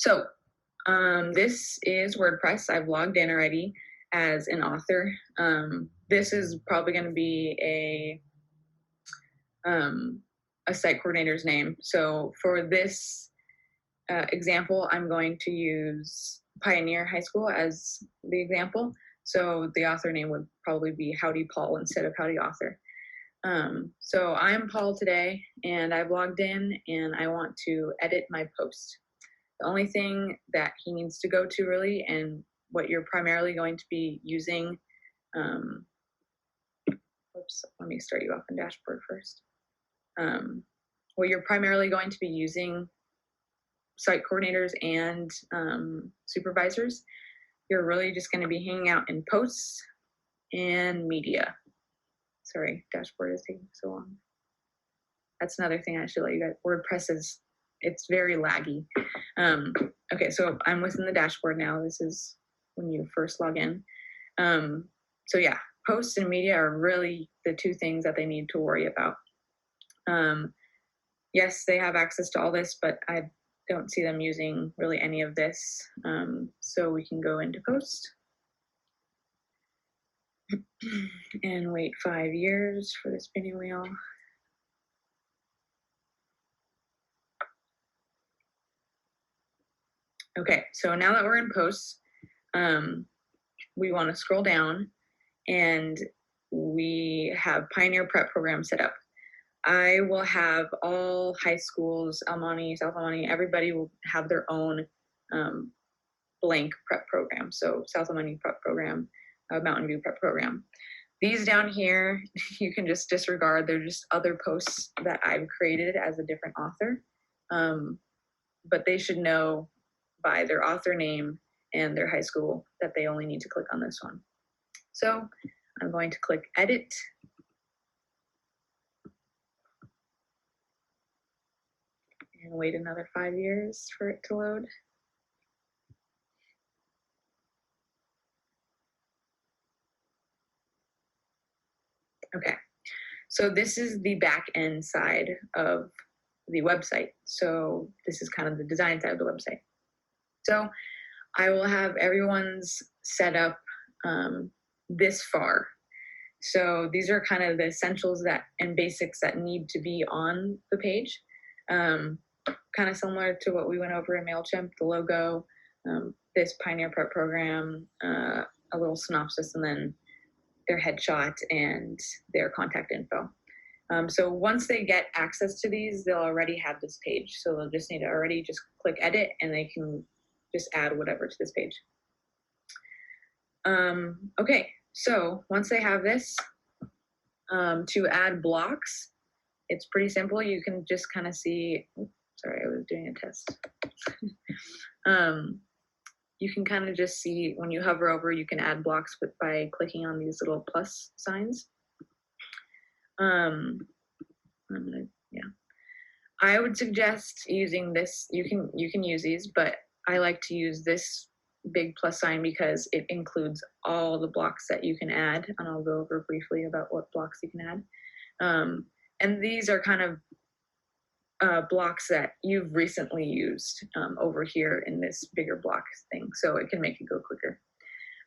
So this is WordPress. I've logged in already as an author. This is probably going to be a site coordinator's name. So for this example, I'm going to use Pioneer High School as the example. So the author name would probably be Howdy Paul instead of Howdy Author. So I'm Paul today, and I've logged in, and I want to edit my post. The only thing that he needs to go to really, and what you're primarily going to be using, let me start you off in dashboard first. What you're primarily going to be using site coordinators and supervisors, you're really just going to be hanging out in posts and media. Sorry, dashboard is taking so long. That's another thing I should let you guys, WordPress it's very laggy. Okay, so I'm within the dashboard now. This is when you first log in. So yeah, posts and media are really the two things that they need to worry about. Yes, they have access to all this, but I don't see them using really any of this. So we can go into post and wait 5 years for the spinning wheel. Okay, so now that we're in posts, we want to scroll down, and we have Pioneer Prep program set up. I will have all high schools, El Monte, South El Monte, everybody will have their own blank prep program. So South El Monte prep program, Mountain View prep program. These down here, you can just disregard. They're just other posts that I've created as a different author. But they should know by their author name and their high school that they only need to click on this one. So I'm going to click edit. And wait another 5 years for it to load. Okay, so this is the back end side of the website. So this is kind of the design side of the website. So I will have everyone's set up this far. So these are kind of the essentials and basics that need to be on the page. Kind of similar to what we went over in MailChimp, the logo, this Pioneer Prep program, a little synopsis, and then their headshot and their contact info. So once they get access to these, they'll already have this page. So they'll just need to already just click edit, and they can just add whatever to this page. Okay, so once they have this, to add blocks, it's pretty simple. You can just kind of see, sorry, I was doing a test. You can kind of just see when you hover over, you can add blocks by clicking on these little plus signs. I would suggest using this. You can use these, but I like to use this big plus sign because it includes all the blocks that you can add, and I'll go over briefly about what blocks you can add. And these are kind of blocks that you've recently used over here in this bigger block thing, so it can make it go quicker.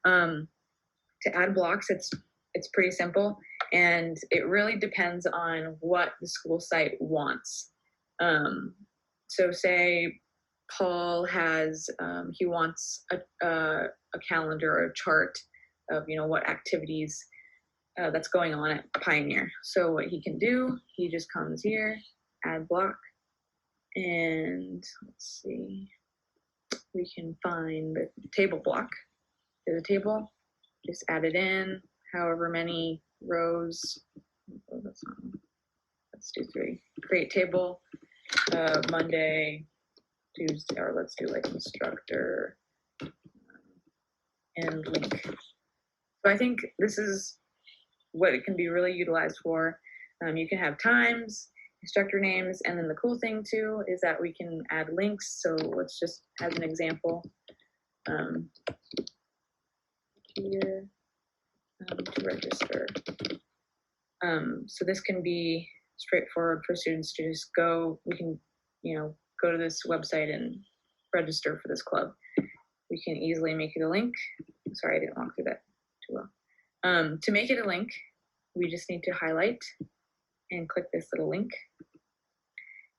To add blocks, it's pretty simple, and it really depends on what the school site wants. So say Paul has, he wants a calendar or a chart of, what activities that's going on at Pioneer. So what he can do, he just comes here, add block, and let's see, we can find the table block. There's a table, just add it in, however many rows. Let's do 3. Create table, Monday, Tuesday, or let's do like instructor and link. So I think this is what it can be really utilized for. You can have times, instructor names, and then the cool thing too is that we can add links. So let's just, as an example, here to register. So this can be straightforward for students to just go. We can, go to this website and register for this club. We can easily make it a link. Sorry, I didn't walk through that too well. To make it a link, we just need to highlight and click this little link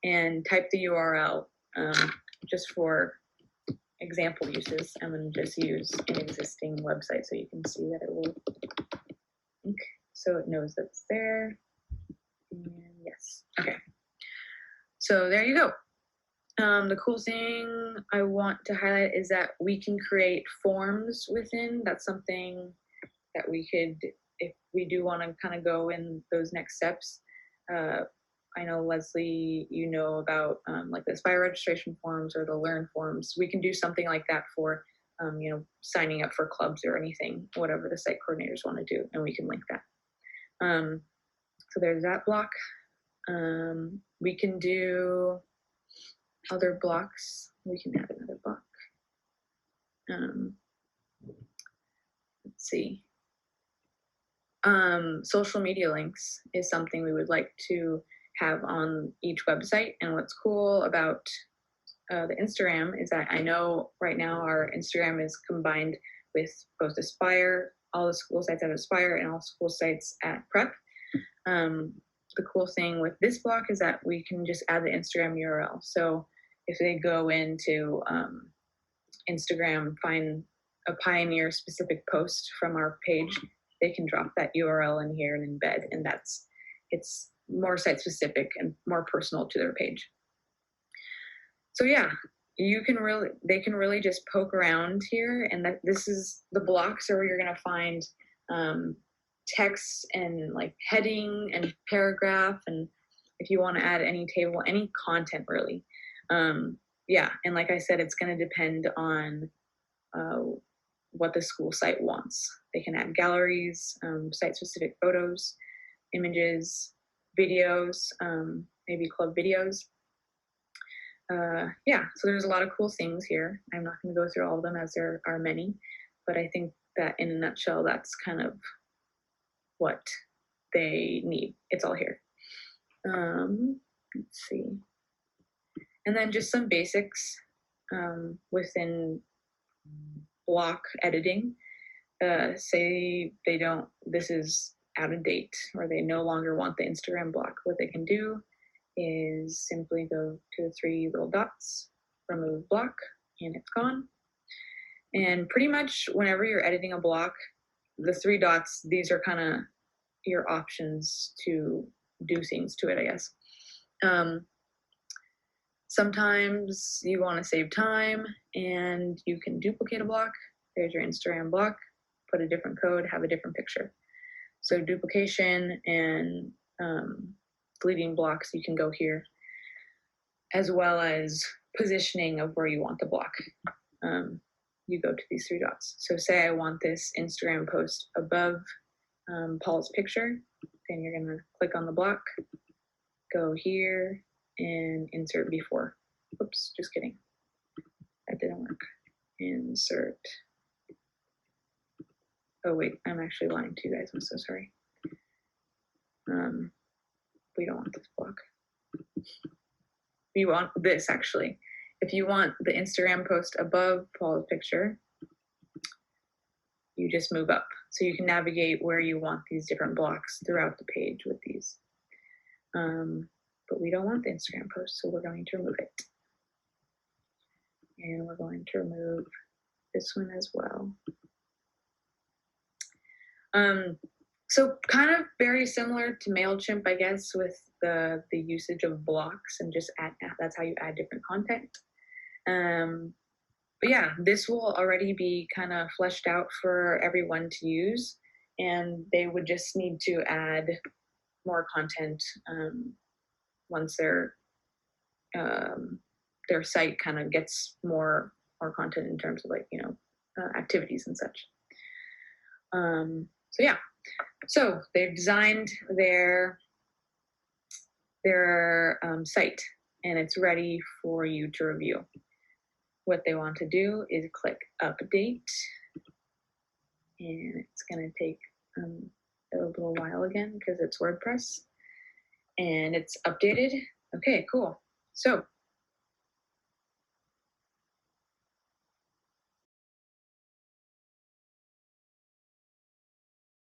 and type the URL. Just for example uses, I'm going to just use an existing website so you can see that it will link, so it knows that's there. And yes, okay. So there you go. The cool thing I want to highlight is that we can create forms within. That's something that we could, if we do want to kind of go in those next steps. I know, Leslie, you know about like the Aspire registration forms or the Learn forms. We can do something like that for, signing up for clubs or anything, whatever the site coordinators want to do, and we can link that. So there's that block. We can do other blocks. We can add another block. Let's see. Social media links is something we would like to have on each website. And what's cool about the Instagram is that I know right now our Instagram is combined with both Aspire, all the school sites at Aspire, and all school sites at Prep. The cool thing with this block is that we can just add the Instagram URL. So if they go into Instagram, find a Pioneer specific post from our page, they can drop that URL in here and embed, and it's more site specific and more personal to their page. So yeah, they can really just poke around here, and that this is the blocks are where you're gonna find text and like heading and paragraph, and if you want to add any table, any content really. Yeah, and like I said, it's going to depend on what the school site wants. They can add galleries, site-specific photos, images, videos, maybe club videos. Yeah, so there's a lot of cool things here. I'm not going to go through all of them as there are many, but I think that in a nutshell, that's kind of what they need. It's all here. Let's see. And then just some basics within block editing. Say this is out of date, or they no longer want the Instagram block. What they can do is simply go to the three little dots, remove block, and it's gone. And pretty much whenever you're editing a block, the three dots, these are kind of your options to do things to it, I guess. Sometimes you want to save time and you can duplicate a block. There's your Instagram block, put a different code, have a different picture. So duplication and deleting blocks, you can go here, as well as positioning of where you want the block. You go to these three dots. So say I want this Instagram post above Paul's picture, then you're gonna click on the block, go here, and insert before. Oops, just kidding. That didn't work. Insert. Oh wait, I'm actually lying to you guys. I'm so sorry. We don't want this block. We want this actually. If you want the Instagram post above Paul's picture, you just move up. So you can navigate where you want these different blocks throughout the page with these. But we don't want the Instagram post, so we're going to remove it. And we're going to remove this one as well. So kind of very similar to MailChimp, I guess, with the usage of blocks and just that's how you add different content. But yeah, this will already be kind of fleshed out for everyone to use, and they would just need to add more content once their site kind of gets more content in terms of like, activities and such. So yeah, so they've designed their site and it's ready for you to review. What they want to do is click update, and it's going to take a little while again because it's WordPress, and it's updated. Okay, cool. So